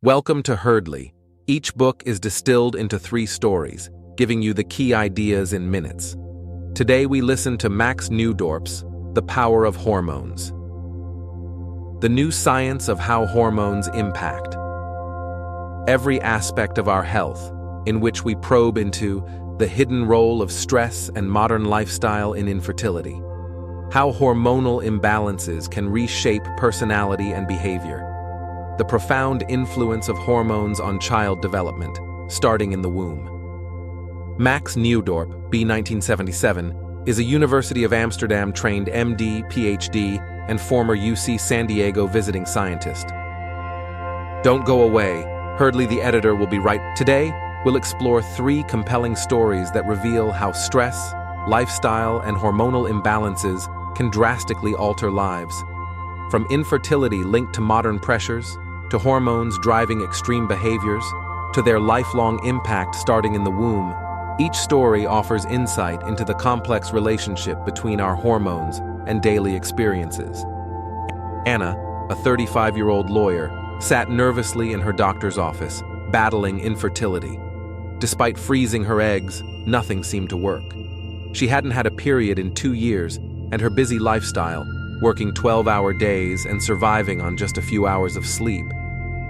Welcome to Herdly. Each book is distilled into 3 stories, giving you the key ideas in minutes. Today we listen to Max Nieuwdorp's The Power of Hormones. The new science of how hormones impact every aspect of our health, in which we probe into the hidden role of stress and modern lifestyle in infertility. How hormonal imbalances can reshape personality and behavior. The profound influence of hormones on child development, starting in the womb. Max Nieuwdorp, B. 1977, is a University of Amsterdam trained MD, PhD, and former UC San Diego visiting scientist. Don't go away. Herdly the editor will be right. Today, we'll explore 3 compelling stories that reveal how stress, lifestyle, and hormonal imbalances can drastically alter lives. From infertility linked to modern pressures, to hormones driving extreme behaviors, to their lifelong impact starting in the womb, each story offers insight into the complex relationship between our hormones and daily experiences. Anna, a 35-year-old lawyer, sat nervously in her doctor's office, battling infertility. Despite freezing her eggs, nothing seemed to work. She hadn't had a period in 2 years, and her busy lifestyle, working 12-hour days and surviving on just a few hours of sleep,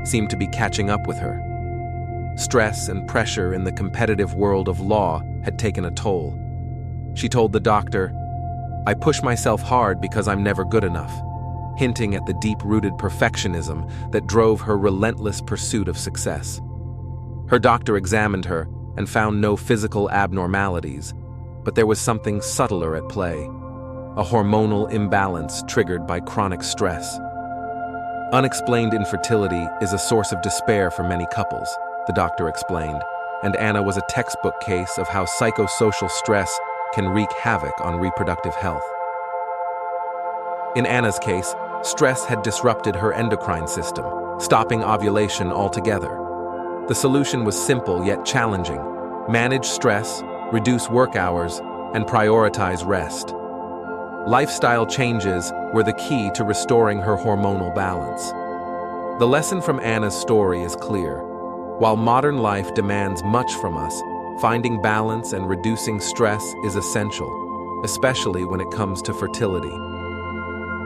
seemed to be catching up with her. Stress and pressure in the competitive world of law had taken a toll. She told the doctor, "I push myself hard because I'm never good enough," hinting at the deep-rooted perfectionism that drove her relentless pursuit of success. Her doctor examined her and found no physical abnormalities, but there was something subtler at play. A hormonal imbalance triggered by chronic stress. Unexplained infertility is a source of despair for many couples, the doctor explained, and Anna was a textbook case of how psychosocial stress can wreak havoc on reproductive health. In Anna's case, stress had disrupted her endocrine system, stopping ovulation altogether. The solution was simple yet challenging: manage stress, reduce work hours, and prioritize rest. Lifestyle changes were the key to restoring her hormonal balance. The lesson from Anna's story is clear. While modern life demands much from us, finding balance and reducing stress is essential, especially when it comes to fertility.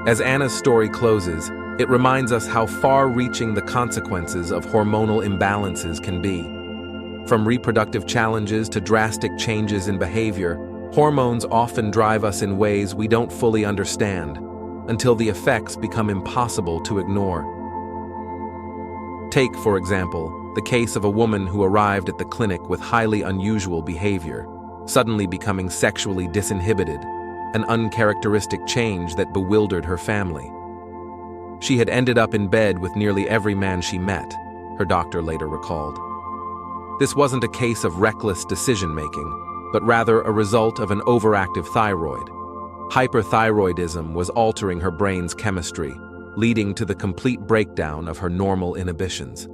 As Anna's story closes, it reminds us how far-reaching the consequences of hormonal imbalances can be. From reproductive challenges to drastic changes in behavior, hormones often drive us in ways we don't fully understand, until the effects become impossible to ignore. Take, for example, the case of a woman who arrived at the clinic with highly unusual behavior, suddenly becoming sexually disinhibited, an uncharacteristic change that bewildered her family. She had ended up in bed with nearly every man she met, her doctor later recalled. This wasn't a case of reckless decision-making, but rather a result of an overactive thyroid. Hyperthyroidism was altering her brain's chemistry, leading to the complete breakdown of her normal inhibitions.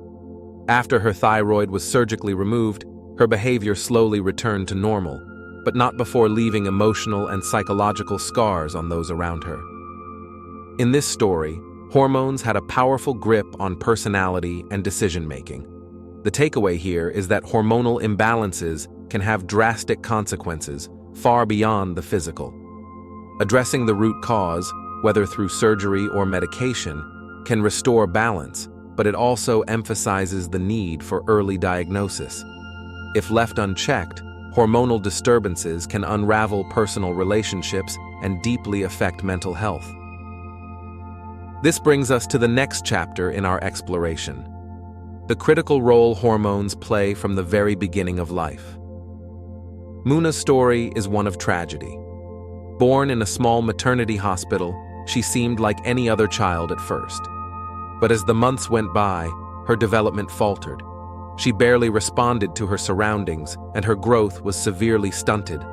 After her thyroid was surgically removed, her behavior slowly returned to normal, but not before leaving emotional and psychological scars on those around her. In this story, hormones had a powerful grip on personality and decision-making. The takeaway here is that hormonal imbalances can have drastic consequences far beyond the physical. Addressing the root cause, whether through surgery or medication, can restore balance, but it also emphasizes the need for early diagnosis. If left unchecked, hormonal disturbances can unravel personal relationships and deeply affect mental health. This brings us to the next chapter in our exploration: the critical role hormones play from the very beginning of life. Muna's story is one of tragedy. Born in a small maternity hospital, she seemed like any other child at first. But as the months went by, her development faltered. She barely responded to her surroundings, and her growth was severely stunted.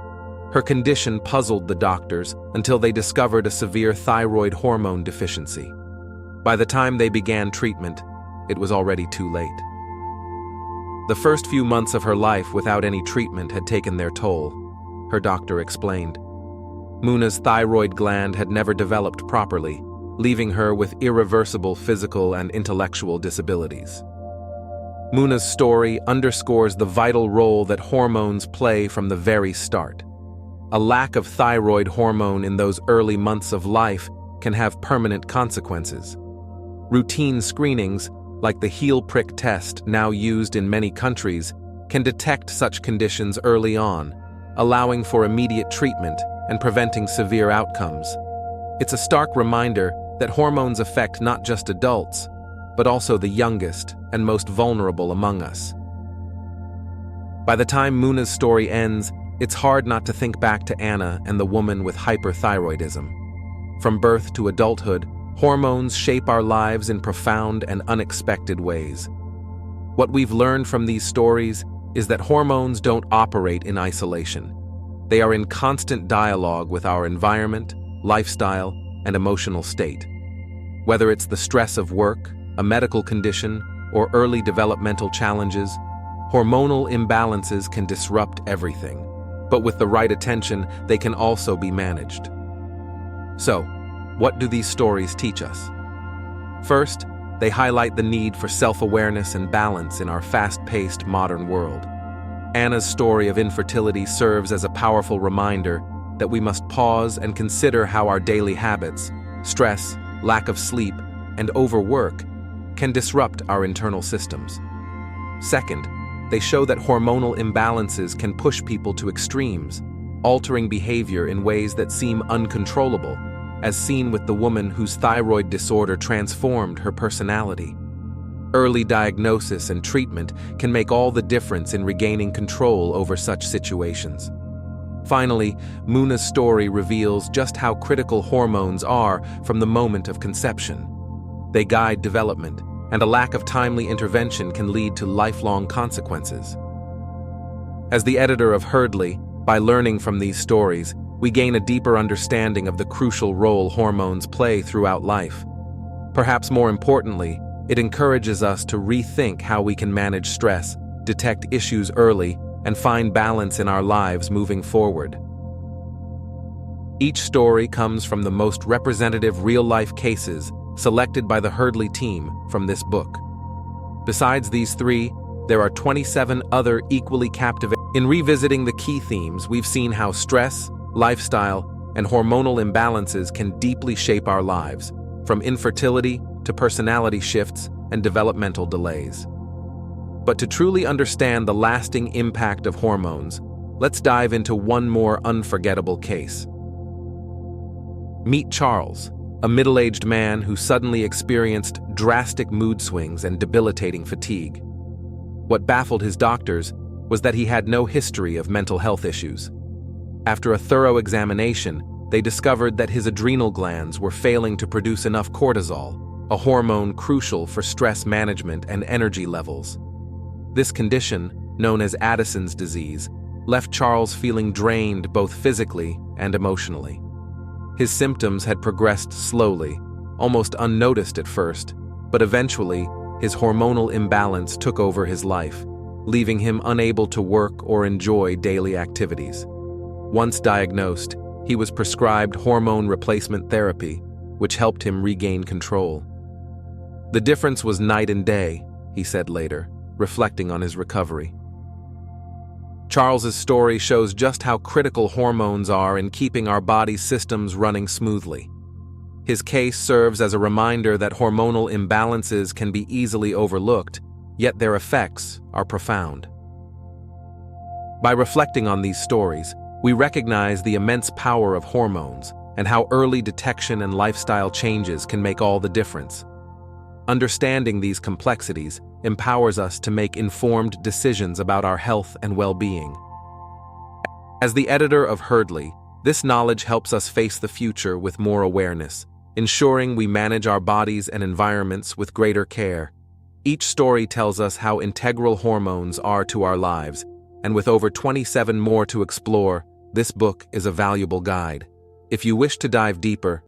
Her condition puzzled the doctors until they discovered a severe thyroid hormone deficiency. By the time they began treatment, it was already too late. The first few months of her life without any treatment had taken their toll, her doctor explained. Muna's thyroid gland had never developed properly, leaving her with irreversible physical and intellectual disabilities. Muna's story underscores the vital role that hormones play from the very start. A lack of thyroid hormone in those early months of life can have permanent consequences. Routine screenings, like the heel prick test now used in many countries, can detect such conditions early on, allowing for immediate treatment and preventing severe outcomes. It's a stark reminder that hormones affect not just adults, but also the youngest and most vulnerable among us. By the time Muna's story ends, it's hard not to think back to Anna and the woman with hyperthyroidism. From birth to adulthood, hormones shape our lives in profound and unexpected ways. What we've learned from these stories is that hormones don't operate in isolation. They are in constant dialogue with our environment, lifestyle, and emotional state. Whether it's the stress of work, a medical condition, or early developmental challenges, hormonal imbalances can disrupt everything. But with the right attention, they can also be managed. So, what do these stories teach us? First, they highlight the need for self-awareness and balance in our fast-paced modern world. Anna's story of infertility serves as a powerful reminder that we must pause and consider how our daily habits, stress, lack of sleep, and overwork can disrupt our internal systems. Second, they show that hormonal imbalances can push people to extremes, altering behavior in ways that seem uncontrollable, as seen with the woman whose thyroid disorder transformed her personality. Early diagnosis and treatment can make all the difference in regaining control over such situations. Finally, Muna's story reveals just how critical hormones are from the moment of conception. They guide development, and a lack of timely intervention can lead to lifelong consequences. As the editor of Herdley, by learning from these stories, we gain a deeper understanding of the crucial role hormones play throughout life. Perhaps more importantly, it encourages us to rethink how we can manage stress, detect issues early, and find balance in our lives moving forward. Each story comes from the most representative real-life cases selected by the Herdley team from this book. Besides these three, there are 27 other equally captivating. In revisiting the key themes, we've seen how stress, lifestyle, and hormonal imbalances can deeply shape our lives, from infertility to personality shifts and developmental delays. But to truly understand the lasting impact of hormones, let's dive into one more unforgettable case. Meet Charles, a middle-aged man who suddenly experienced drastic mood swings and debilitating fatigue. What baffled his doctors was that he had no history of mental health issues. After a thorough examination, they discovered that his adrenal glands were failing to produce enough cortisol, a hormone crucial for stress management and energy levels. This condition, known as Addison's disease, left Charles feeling drained both physically and emotionally. His symptoms had progressed slowly, almost unnoticed at first, but eventually, his hormonal imbalance took over his life, leaving him unable to work or enjoy daily activities. Once diagnosed, he was prescribed hormone replacement therapy, which helped him regain control. The difference was night and day, he said later, reflecting on his recovery. Charles's story shows just how critical hormones are in keeping our body's systems running smoothly. His case serves as a reminder that hormonal imbalances can be easily overlooked, yet their effects are profound. By reflecting on these stories, we recognize the immense power of hormones and how early detection and lifestyle changes can make all the difference. Understanding these complexities empowers us to make informed decisions about our health and well-being. As the editor of Herdley, this knowledge helps us face the future with more awareness, ensuring we manage our bodies and environments with greater care. Each story tells us how integral hormones are to our lives, and with over 27 more to explore, this book is a valuable guide. If you wish to dive deeper,